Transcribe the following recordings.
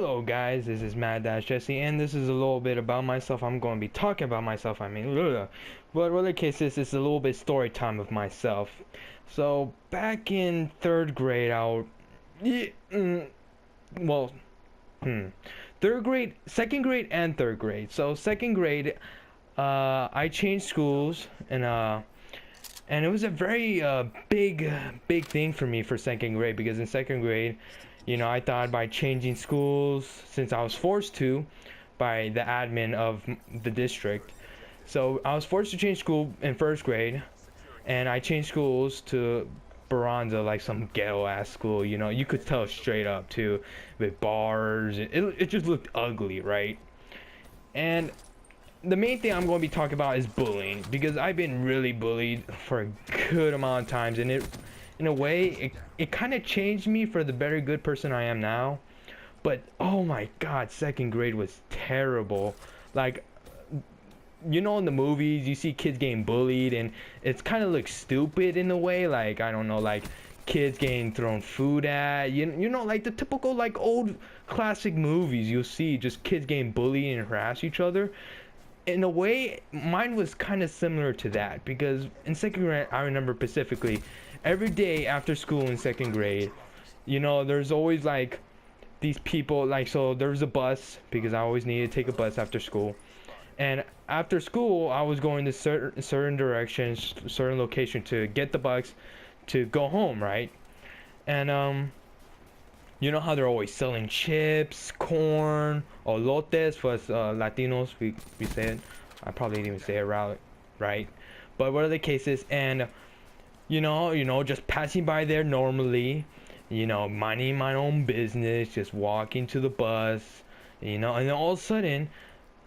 Hello guys, this is MadHouse-jesse, and this is a little bit about myself. I'm going to be talking about myself, but in other cases, it's a little bit story time of myself. So, back in 3rd grade, third grade, 2nd grade, and 3rd grade. So, 2nd grade, I changed schools, and it was a very big thing for me for 2nd grade, because in 2nd grade, I thought by changing schools, since I was forced to by the admin of the district. So I was forced to change school in 1st grade, and I changed schools to Baranza, like some ghetto ass school. You could tell straight up too, with bars. It just looked ugly, right? And the main thing I'm going to be talking about is bullying, because I've been really bullied for a good amount of times, and in a way, it kind of changed me for the better good person I am now. But oh my god, 2nd grade was terrible. Like, in the movies, you see kids getting bullied, and it's kind of looks stupid in a way. Like, I don't know, like kids getting thrown food at, like the typical like old classic movies you'll see, just kids getting bullied and harass each other. In a way, mine was kind of similar to that, because in 2nd grade, I remember specifically, every day after school in 2nd grade, there's always like these people, like, so there's a bus, because I always needed to take a bus after school. And after school, I was going to certain directions, certain location to get the bus to go home, right? And you know how they're always selling chips, corn, or lotes for us Latinos, we say it. I probably didn't even say it right. But what are the cases? And just passing by there normally, minding my own business, just walking to the bus, and then all of a sudden,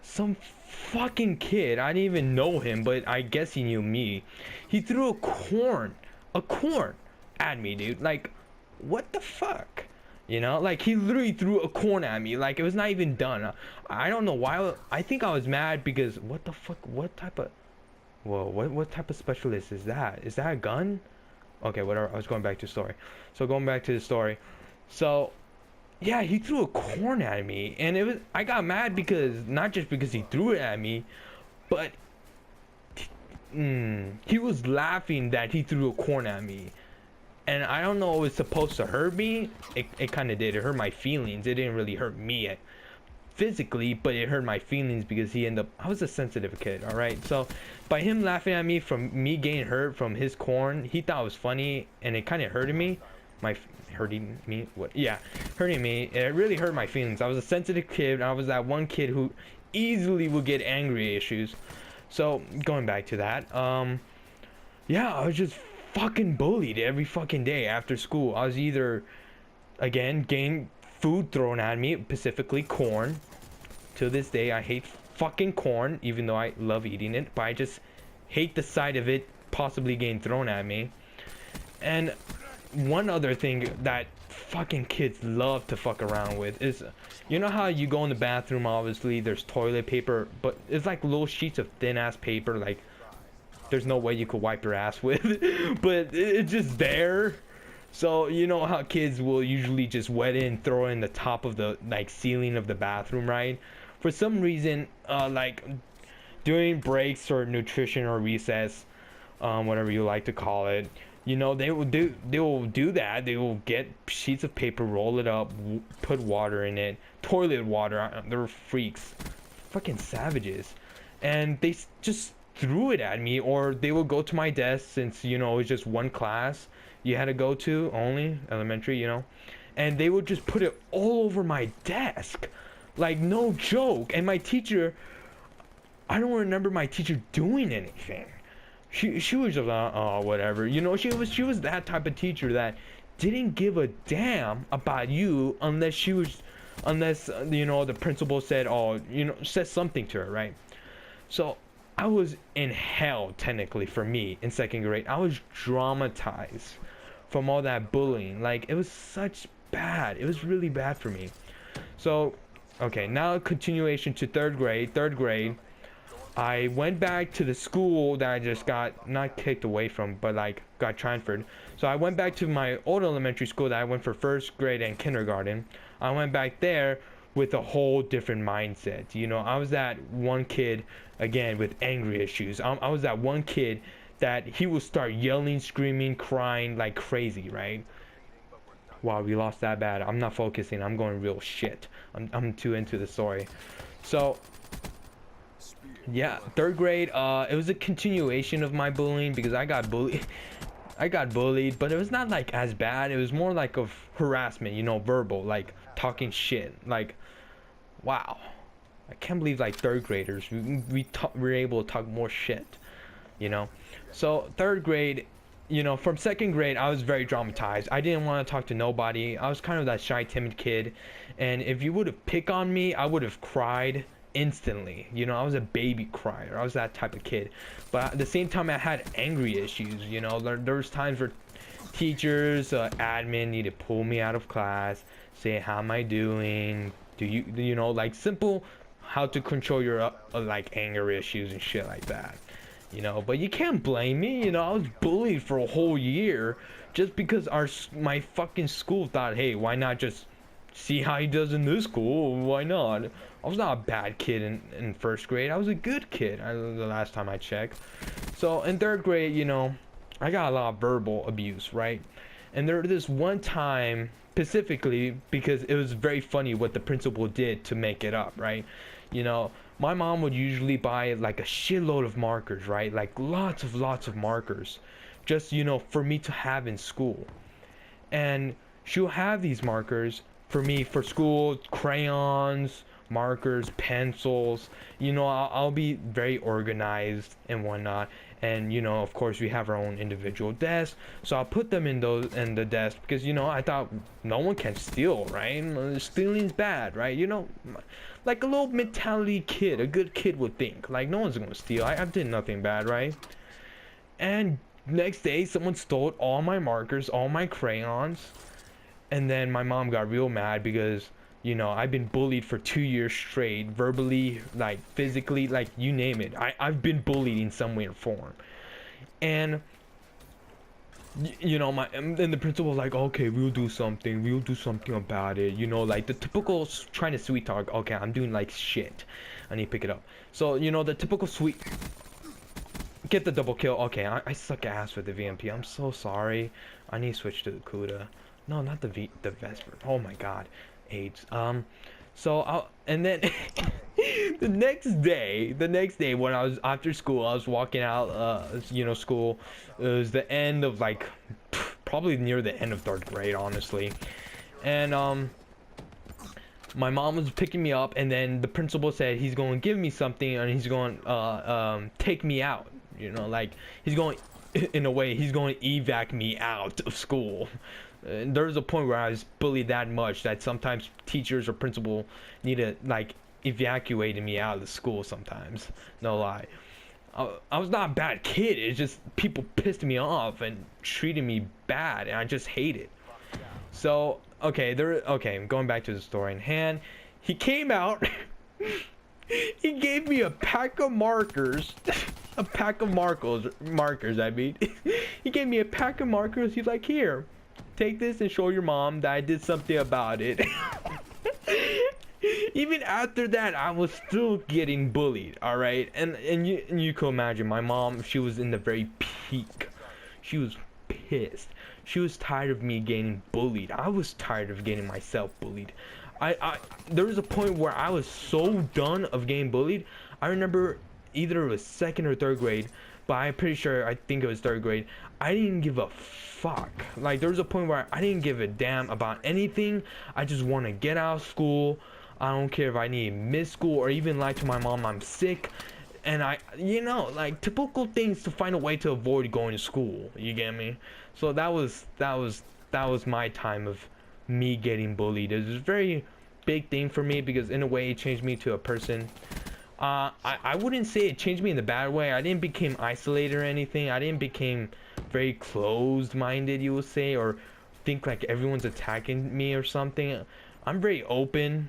some fucking kid, I didn't even know him, but I guess he knew me. He threw a corn at me, dude. Like, what the fuck? Like, he literally threw a corn at me, like it was not even done. I don't know why. I think I was mad because what the fuck? What type of specialist is that? Is that a gun? Okay, whatever. I was going back to the story. So going back to the story. So yeah, he threw a corn at me, and I got mad because not just because he threw it at me, but he was laughing that he threw a corn at me. And I don't know if it was supposed to hurt me. It kind of did. It hurt my feelings. It didn't really hurt me physically, but it hurt my feelings because I was a sensitive kid, alright? So by him laughing at me from me getting hurt from his corn, he thought it was funny, and it kind of hurted me. Hurting me? It really hurt my feelings. I was a sensitive kid, and I was that one kid who easily would get angry issues. So going back to that, yeah, I was just fucking bullied every fucking day after school. I was either, again, getting food thrown at me, specifically corn. To this day, I hate fucking corn, even though I love eating it, but I just hate the sight of it possibly getting thrown at me. And one other thing that fucking kids love to fuck around with is, how you go in the bathroom, obviously there's toilet paper, but it's like little sheets of thin ass paper, like there's no way you could wipe your ass with, but it's just there. So you know how kids will usually just wet it and throw it in the top of the ceiling of the bathroom, right? For some reason, like during breaks or nutrition or recess, whatever you like to call it, they will do that. They will get sheets of paper, roll it up, put water in it, toilet water. They're freaks, fucking savages, and they just threw it at me. Or they will go to my desk, since it was just one class you had to go to, only elementary, and they would just put it all over my desk, like no joke. And my teacher, I don't remember my teacher doing anything. She was just oh, whatever, she was that type of teacher that didn't give a damn about you unless the principal said, said something to her, right? So I was in hell, technically, for me in 2nd grade. I was traumatized from all that bullying. Like, it was it was really bad for me. So okay, now continuation to 3rd grade. 3rd grade, I went back to the school that I just got, not kicked away from, but like got transferred. So I went back to my old elementary school that I went for 1st grade and kindergarten. I went back there with a whole different mindset. You know, I was that one kid again with angry issues. I was that one kid that he would start yelling, screaming, crying like crazy, right? Wow, we lost that bad. I'm not focusing. I'm going real shit. I'm too into the story. So yeah, third grade, it was a continuation of my bullying because I got bullied. I got bullied, but it was not like as bad. It was more like of harassment, you know, verbal, like talking shit. Like, wow, I can't believe like third graders we were able to talk more shit, you know. So third grade, you know, from second grade I was very traumatized. I didn't want to talk to nobody. I was kind of that shy, timid kid, and if you would have picked on me, I would have cried instantly. You know, I was a baby crier. I was that type of kid. But at the same time, I had angry issues. You know, there was times where teachers, admin need to pull me out of class, say, how am I doing? You know, like simple how to control your like anger issues and shit like that. You know, but you can't blame me. You know, I was bullied for a whole year just because my fucking school thought, hey, why not just see how he does in this school? Why not? I was not a bad kid in first grade. I was a good kid the last time I checked. So in third grade, you know, I got a lot of verbal abuse, right? And there was this one time specifically because it was very funny what the principal did to make it up, right? You know, my mom would usually buy like a shitload of markers, right? Like lots of markers just, you know, for me to have in school. And she'll have these markers for me for school, crayons, markers, pencils. You know, I'll be very organized and whatnot. And you know, of course, we have our own individual desks, so I'll put them in the desk because you know I thought no one can steal, right? Stealing's bad, right? You know, like a little mentality kid, a good kid would think like no one's gonna steal. I did nothing bad, right? And next day, someone stole all my markers, all my crayons, and then my mom got real mad because you know, I've been bullied for 2 years straight, verbally, like physically, like you name it. I've been bullied in some way or form. And you know, and the principal was like, okay, we'll do something about it. You know, like the typical trying to sweet talk. Okay, I'm doing like shit. I need to pick it up. So, you know, the typical sweet, get the double kill. Okay, I suck ass with the VMP. I'm so sorry. I need to switch to the Kuda. No, not the Vesper. Oh my god. AIDS. And then the next day when I was after school, I was walking out, you know, school. It was the end of like, probably near the end of third grade, honestly. And my mom was picking me up, and then the principal said he's going to give me something, and he's going to take me out. You know, like he's going, in a way, he's going to evac me out of school. There was a point where I was bullied that much that sometimes teachers or principal need to like evacuate me out of the school sometimes. No lie. I was not a bad kid. It's just people pissed me off and treated me bad, and I just hate it. So okay, going back to the story in hand. He came out. He gave me a pack of markers. A pack of markers, I mean. He gave me a pack of markers. He's like, here, take this and show your mom that I did something about it. Even after that, I was still getting bullied, alright? And you can imagine, my mom, she was in the very peak. She was pissed. She was tired of me getting bullied. I was tired of getting myself bullied. There was a point where I was so done of getting bullied. I remember either it was second or third grade, but I'm pretty sure, I think it was third grade. I didn't give a fuck. Like, there was a point where I didn't give a damn about anything. I just want to get out of school. I don't care if I need to miss school or even lie to my mom I'm sick. And you know, like typical things to find a way to avoid going to school. You get me? So that was my time of me getting bullied. It was a very big thing for me because in a way it changed me to a person. I wouldn't say it changed me in the bad way. I didn't become isolated or anything. I didn't become very closed-minded, you would say, or think like everyone's attacking me or something. I'm very open.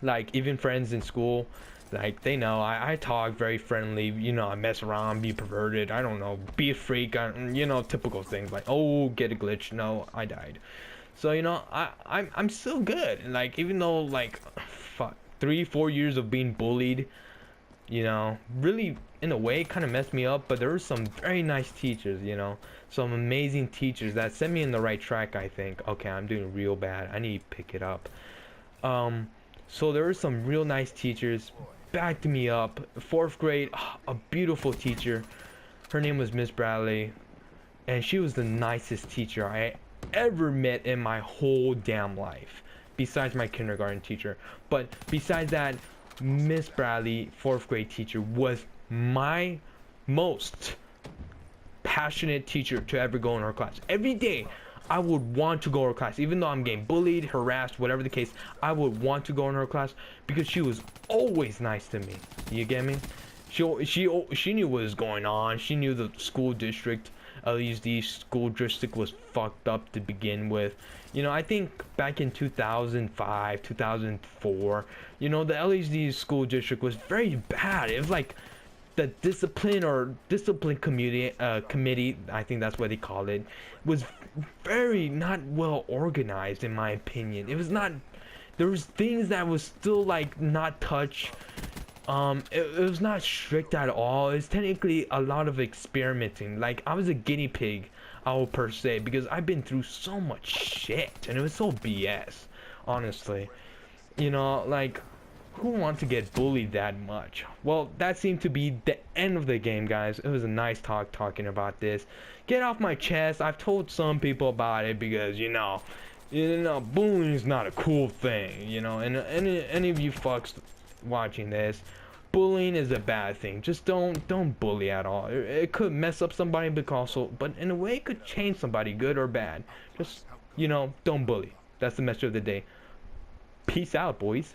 Like, even friends in school, like, they know I talk very friendly. You know, I mess around, be perverted, I don't know, be a freak, you know, typical things like, oh, get a glitch, no, I died. So you know, I'm still good. And like even though like, fuck, 3-4 years of being bullied, you know, really in a way kind of messed me up. But there were some very nice teachers, you know, some amazing teachers that set me in the right track. I think, okay, I'm doing real bad. I need to pick it up. Um, so there were some real nice teachers, backed me up. Fourth grade, a beautiful teacher. Her name was Miss Bradley, and she was the nicest teacher I ever met in my whole damn life, besides my kindergarten teacher. But besides that, Miss Bradley, fourth grade teacher, was my most passionate teacher to ever go in her class. Every day I would want to go to her class, even though I'm getting bullied, harassed, whatever the case. I would want to go in her class because she was always nice to me. You get me? She knew what was going on. She knew the school district, LHD school district, was fucked up to begin with. You know, I think back in 2005, 2004, you know, the LHD school district was very bad. It was like the discipline committee, I think that's what they call it, was very not well organized in my opinion. It was not, there was things that was still like not touched. It was not strict at all. It's technically a lot of experimenting. Like I was a guinea pig, I will per se, because I've been through so much shit and it was so BS, honestly. You know, like, who wants to get bullied that much? Well, that seemed to be the end of the game, guys. It was a nice talking about this. Get off my chest. I've told some people about it because, you know, bullying is not a cool thing, you know. And any of you fucks watching this, bullying is a bad thing. Just don't bully at all. It could mess up somebody, but in a way it could change somebody, good or bad. Just, you know, don't bully. That's the message of the day. Peace out, boys.